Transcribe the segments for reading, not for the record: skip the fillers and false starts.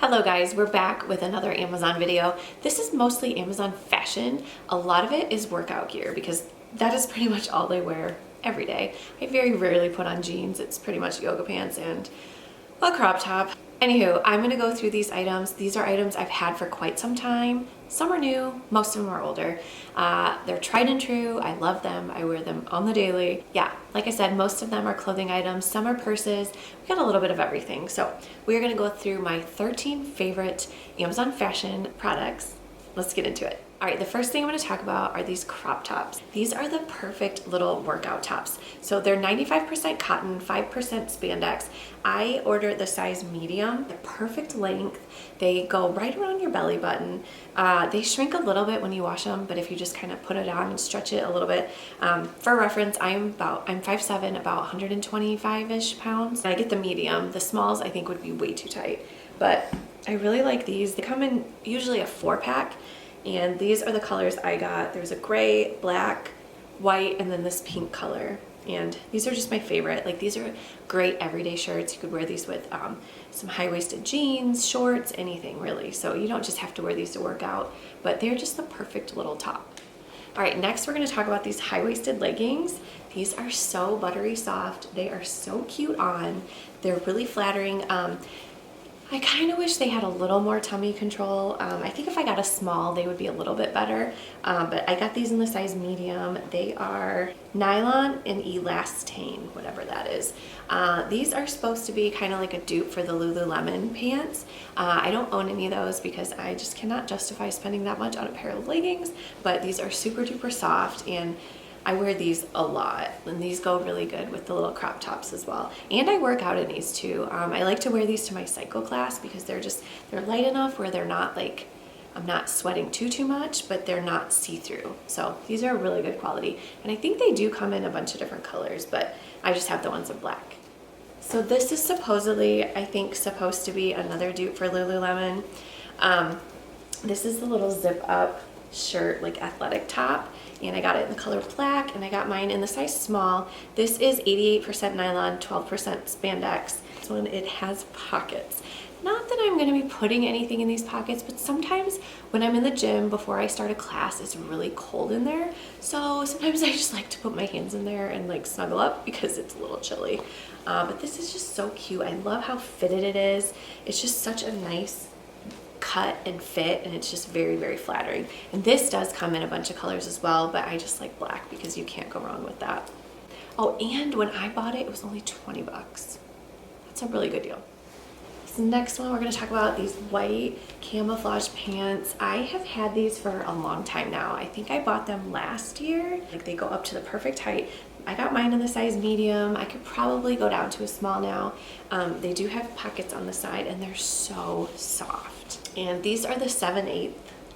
Hello guys, we're back with another Amazon video. This is mostly Amazon fashion. A lot of it is workout gear because that is pretty much all I wear every day. I very rarely put on jeans. It's pretty much yoga pants and a crop top. Anywho, I'm gonna go through these items. These are items I've had for quite some time. Some are new, most of them are older. They're tried and true. I love them. I wear them on the daily. Yeah, like I said, most of them are clothing items. Some are purses. We got a little bit of everything. So we're gonna go through my 13 favorite Amazon fashion products. Let's get into it. All right, the first thing I'm gonna talk about are these crop tops. These are the perfect little workout tops. So they're 95% cotton, 5% spandex. I ordered the size medium, the perfect length. They go right around your belly button. They shrink a little bit when you wash them, but if you just kind of put it on and stretch it a little bit. For reference, I'm 5'7", about 125-ish pounds. I get the medium. The smalls I think would be way too tight, but I really like these. They come in usually a 4-pack. And these are the colors I got. There's a gray, black, white, and then this pink color. And these are just my favorite. Like, these are great everyday shirts. You could wear these with some high-waisted jeans, shorts, anything really. So you don't just have to wear these to work out, but they're just the perfect little top. All right, next we're gonna talk about these high-waisted leggings. These are so buttery soft. They are so cute on. They're really flattering. I kind of wish they had a little more tummy control. I think if I got a small, they would be a little bit better. But I got these in the size medium. They are nylon and elastane, whatever that is. These are supposed to be kind of like a dupe for the Lululemon pants. I don't own any of those because I just cannot justify spending that much on a pair of leggings, but these are super duper soft and I wear these a lot, and these go really good with the little crop tops as well. And I work out in these too. I like to wear these to my cycle class because they're light enough where they're not like, I'm not sweating too much, but they're not see-through. So these are really good quality. And I think they do come in a bunch of different colors, but I just have the ones in black. So this is supposedly, I think, supposed to be another dupe for Lululemon. This is the little zip up shirt, like athletic top, and I got it in the color black, and I got mine in the size small. This is 88% nylon, 12% spandex. This one, it has pockets. Not that I'm gonna be putting anything in these pockets, but sometimes when I'm in the gym before I start a class, it's really cold in there. So sometimes I just like to put my hands in there and like snuggle up because it's a little chilly. But this is just so cute. I love how fitted it is. It's just such a nice cut and fit, and it's just very, very flattering. And this does come in a bunch of colors as well, but I just like black because you can't go wrong with that. Oh, and when I bought it, it was only 20 bucks. That's a really good deal. So next one, we're going to talk about these white camouflage pants. I have had these for a long time now. I think I bought them last year. Like, they go up to the perfect height. I got mine in the size medium. I could probably go down to a small now. They do have pockets on the side, and they're so soft. And these are the 7/8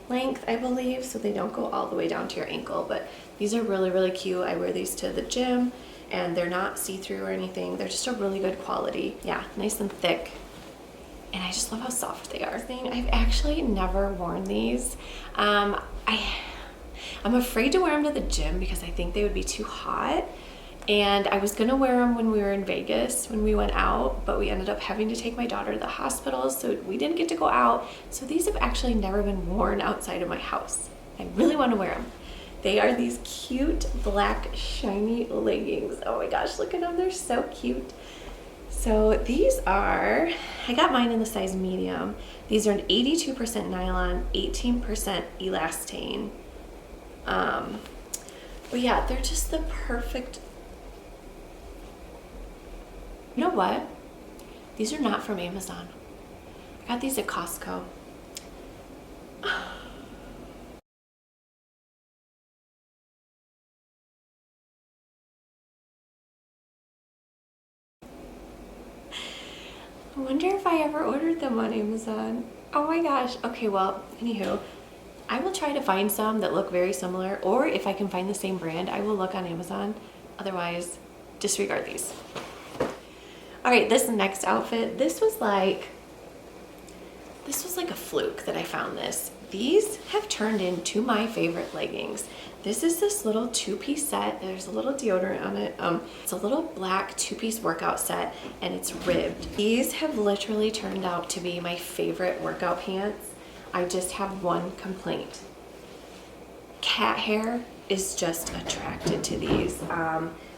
length, I believe, so they don't go all the way down to your ankle, but these are really, really cute. I wear these to the gym, and they're not see-through or anything. They're just a really good quality. Yeah, nice and thick. And I just love how soft they are. I've actually never worn these. I'm afraid to wear them to the gym because I think they would be too hot. And I was gonna wear them when we were in Vegas, when we went out, but we ended up having to take my daughter to the hospital, so we didn't get to go out. So these have actually never been worn outside of my house. I really want to wear them. They are these cute black shiny leggings. Oh my gosh, look at them, they're so cute. So these are, I got mine in the size medium. These are an 82% nylon, 18% elastane. But yeah, they're just the perfect. You know what? These are not from Amazon. I got these at Costco. I wonder if I ever ordered them on Amazon. Oh my gosh. Okay, well, anywho, I will try to find some that look very similar, or if I can find the same brand, I will look on Amazon. Otherwise, disregard these. All right, this next outfit, this was like This was like a fluke that I found this. These have turned into my favorite leggings. This is this little two-piece set. There's a little deodorant on it. It's a little black two-piece workout set and it's ribbed. These have literally turned out to be my favorite workout pants. I just have one complaint. Cat hair is just attracted to these.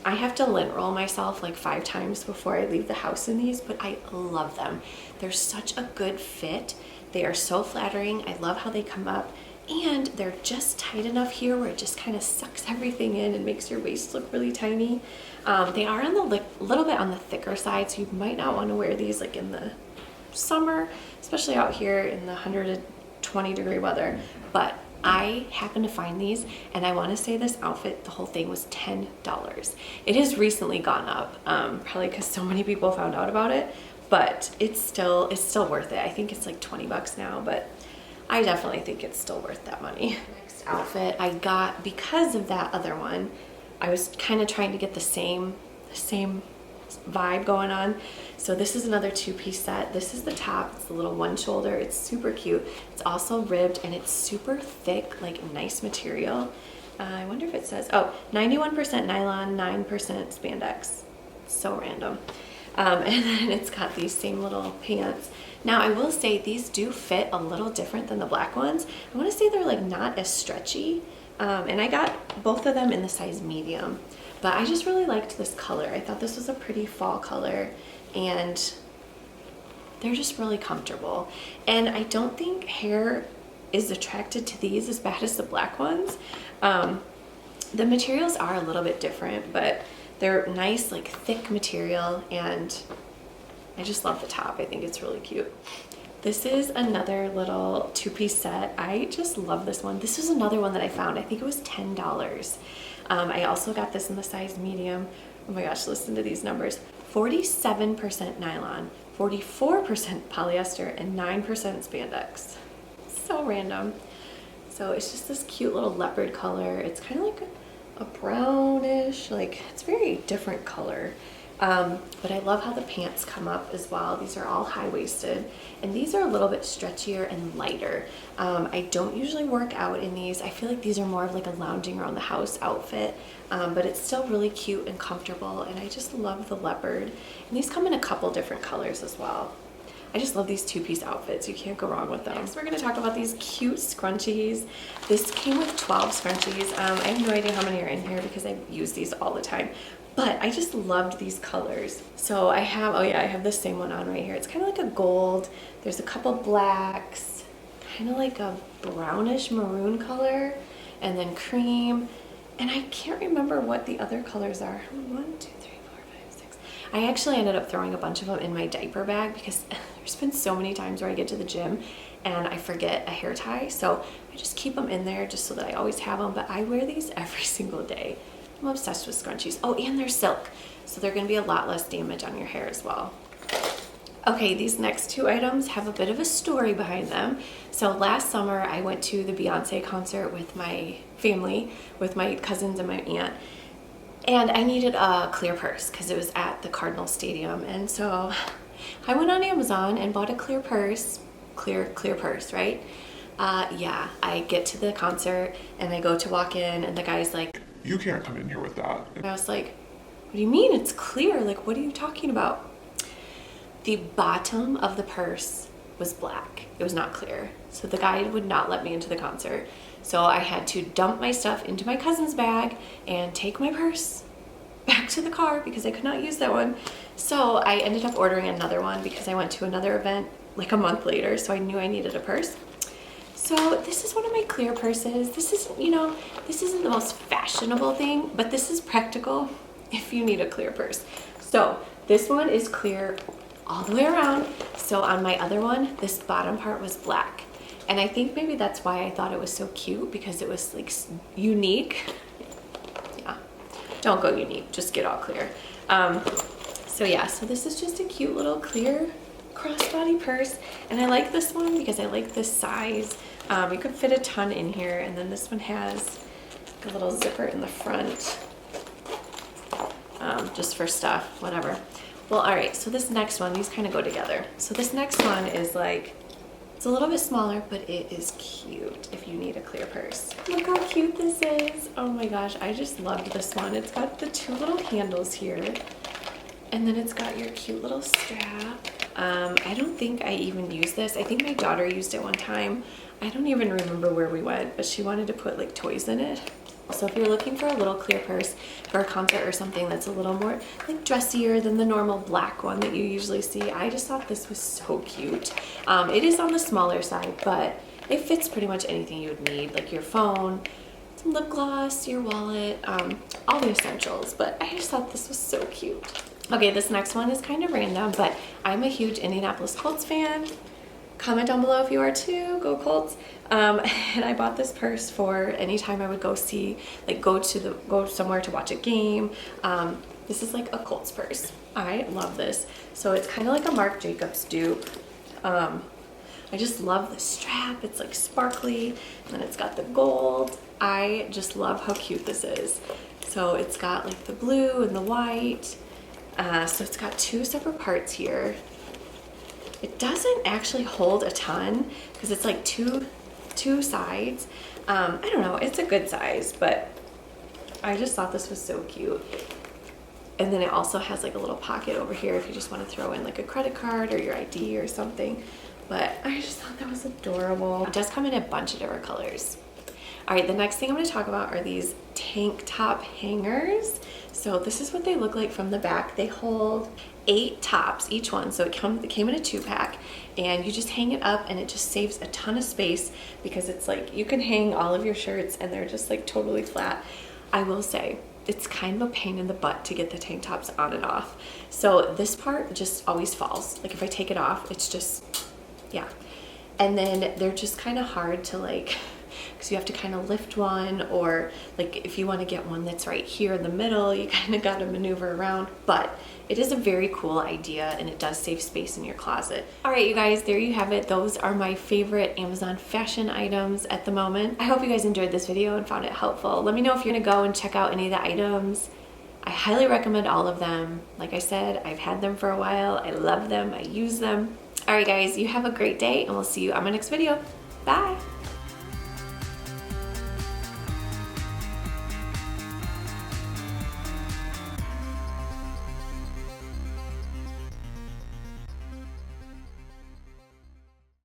I have to lint roll myself like 5 times before I leave the house in these, but I love them. They're such a good fit. They are so flattering. I love how they come up, and they're just tight enough here where it just kind of sucks everything in and makes your waist look really tiny. They are on the little bit on the thicker side, so you might not want to wear these like in the summer, especially out here in the 120-degree weather, but I happened to find these, and I want to say this outfit, the whole thing was $10. It has recently gone up, probably because so many people found out about it, but it's still worth it. I think it's like 20 bucks now, but I definitely think it's still worth that money. Next outfit I got because of that other one. I was kind of trying to get the same vibe going on. So this is another two-piece set. This is the top. It's the little one shoulder. It's super cute. It's also ribbed and it's super thick, like nice material. I wonder if it says, oh, 91% nylon, 9% spandex. So random. And then it's got these same little pants. Now I will say these do fit a little different than the black ones. I want to say they're like not as stretchy. And I got both of them in the size medium. But I just really liked this color. I thought this was a pretty fall color, and they're just really comfortable. And I don't think hair is attracted to these as bad as the black ones. The materials are a little bit different, but they're nice, like thick material, and I just love the top. I think it's really cute. This is another little two-piece set. I just love this one. This was another one that I found. I think it was $10. I also got this in the size medium. Oh my gosh, listen to these numbers. 47% nylon, 44% polyester, and 9% spandex. So random. So it's just this cute little leopard color. It's kind of like a brownish, like it's very different color. But I love how the pants come up as well. These are all high-waisted, and these are a little bit stretchier and lighter. I don't usually work out in these. I feel like these are more of like a lounging around the house outfit, but it's still really cute and comfortable, and I just love the leopard. And these come in a couple different colors as well. I just love these two-piece outfits. You can't go wrong with them. Next, we're gonna talk about these cute scrunchies. This came with 12 scrunchies. I have no idea how many are in here because I use these all the time. But I just loved these colors. So I have, oh yeah, I have the same one on right here. It's kind of like a gold. There's a couple blacks, kind of like a brownish maroon color, and then cream. And I can't remember what the other colors are. 1, 2, 3, 4, 5, 6. I actually ended up throwing a bunch of them in my diaper bag because there's been so many times where I get to the gym and I forget a hair tie. So I just keep them in there just so that I always have them. But I wear these every single day. I'm obsessed with scrunchies. Oh, and they're silk, so they're gonna be a lot less damage on your hair as well. Okay, these next two items have a bit of a story behind them. So last summer, I went to the Beyonce concert with my family, with my cousins and my aunt, and I needed a clear purse because it was at the Cardinal Stadium. And so I went on Amazon and bought a clear purse, clear purse, right? Yeah, I get to the concert and I go to walk in and the guy's like, "You can't come in here with that." And I was like, "What do you mean? It's clear. Like, what are you talking about?" The bottom of the purse was black. It was not clear. So the guy would not let me into the concert. So I had to dump my stuff into my cousin's bag and take my purse back to the car because I could not use that one. So I ended up ordering another one because I went to another event like a month later. So I knew I needed a purse. So this is one of my clear purses. This isn't, you know, this isn't the most fashionable thing, but this is practical if you need a clear purse. So this one is clear all the way around. So on my other one, this bottom part was black. And I think maybe that's why I thought it was so cute, because it was like unique. Yeah, don't go unique, just get all clear. So yeah, so this is just a cute little clear crossbody purse, and I like this one because I like this size. You could fit a ton in here, and then this one has a little zipper in the front, just for stuff, whatever. Well, all right, so this next one, these kind of go together. So this next one is like It's a little bit smaller, but it is cute if you need a clear purse. Look how cute this is. Oh my gosh, I just loved this one. It's got the 2 little handles here, and then it's got your cute little strap. I don't think I even used this. I think my daughter used it one time. I don't even remember where we went, but she wanted to put like toys in it. So if you're looking for a little clear purse for a concert or something that's a little more like dressier than the normal black one that you usually see, I just thought this was so cute. It is on the smaller side, but it fits pretty much anything you would need, like your phone, some lip gloss, your wallet, all the essentials. But I just thought this was so cute. Okay, this next one is kind of random, but I'm a huge Indianapolis Colts fan. Comment down below if you are too. Go Colts. And I bought this purse for anytime I would go somewhere to watch a game. This is like a Colts purse. I love this. So it's kind of like a Marc Jacobs dupe. I just love the strap. It's like sparkly, and then it's got the gold. I just love how cute this is. So it's got like the blue and the white. So it's got 2 separate parts here. It doesn't actually hold a ton because it's like two sides. I don't know, it's a good size, but I just thought this was so cute. And then it also has like a little pocket over here if you just want to throw in like a credit card or your ID or something. But I just thought that was adorable. It does come in a bunch of different colors. All right, the next thing I'm going to talk about are these tank top hangers. So this is what they look like from the back. They hold 8 tops, each one. So it came in a 2-pack, and you just hang it up, and it just saves a ton of space because it's like you can hang all of your shirts and they're just like totally flat. I will say it's kind of a pain in the butt to get the tank tops on and off. So this part just always falls. Like if I take it off, it's just, yeah. And then they're just kind of hard to like, because you have to kind of lift one, or like if you want to get one that's right here in the middle, you kind of got to maneuver around. But it is a very cool idea, and it does save space in your closet. All right, you guys, there you have it. Those are my favorite Amazon fashion items at the moment. I hope you guys enjoyed this video and found it helpful. Let me know if you're gonna go and check out any of the items. I highly recommend all of them. Like I said, I've had them for a while. I love them, I use them. All right, guys, you have a great day, and we'll see you on my next video. Bye.